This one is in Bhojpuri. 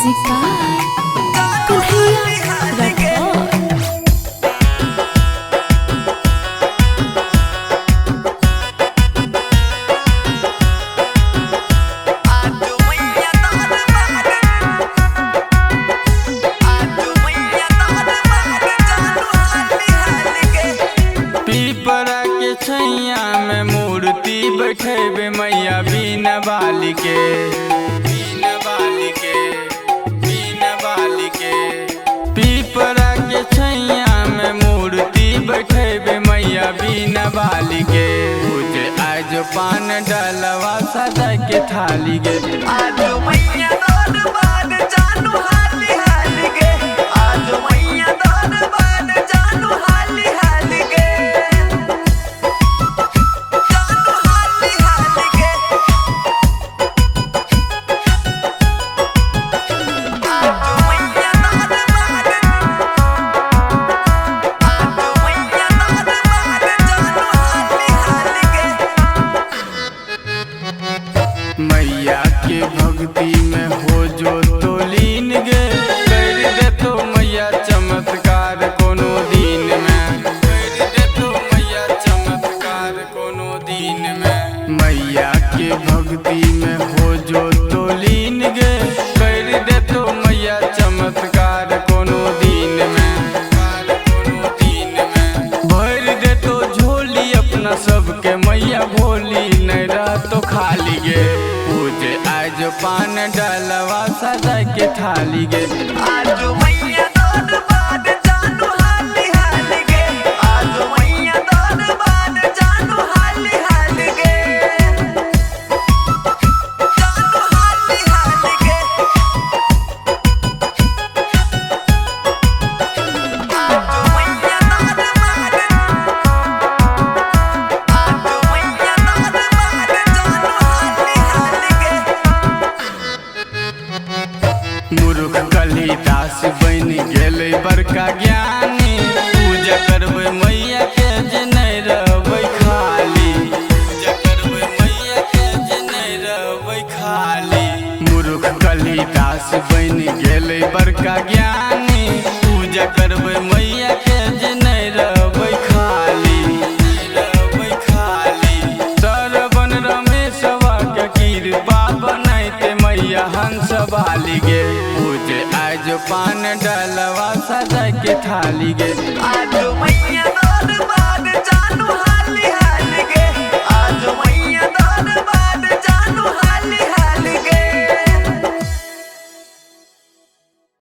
Music by Kanhaiya Rathore. पीपरा के छैया में मूर्ति बैठेबे मैया बीना बाली के, बीना बाली के, बीना बाली के। पीपरा के छैया में मूर्ति बैठेबे मैया बीना बाली के। पूजे आज पान डालवा सदा के थाली गे, आज मैया दरबार जानू हाली हाली गे, आज मैया दरबार जानू हाली हाली गे, जानू हाली हाली गे। आज मैया दरबार, आज मैया दरबार जानू हाली हाली गे। मैया के भक्ति में हो जो तो लीन गे। कर दे तो मैया चमत्कार कोनो दिन में, कर दे तो मैया चमत्कार कोनो दिन में। मैया के भक्ति में हो जो तो लीन गे। कर दे तो मैया चमत्कार कोनो दिन में, कोनो दिन में। भर दे तो झोली अपना सबके मैया भोली, नहीं रह तो खाली गे। पूजे आज पान डालवा सदा के थाली गे, आज मैया दरबार जानू हाली हाली गे, आज मैया दरबार जानू हाली हाली गे, जानू हाली हाली गे। आज मैया दरबार, आज मैया दरबार जानू हाली हाली गे। मूर्ख कालिदास बन गेले बड़का ज्ञानी। पूजा करबै मैया के जे नहीं रहबै खाली, पूजा करबै मैया के जे नहीं रहबै खाली। मूर्ख कालिदास बन गेले बड़का ज्ञानी। पूजा करबै मैया के जे नहीं रहबै खाली, नहीं रहबै खाली। सरवन रमेशवा के कृपा बनैते मैया हंस बाली गे। पूजे आज पान डालवा सदा के थाली गे, आज मैया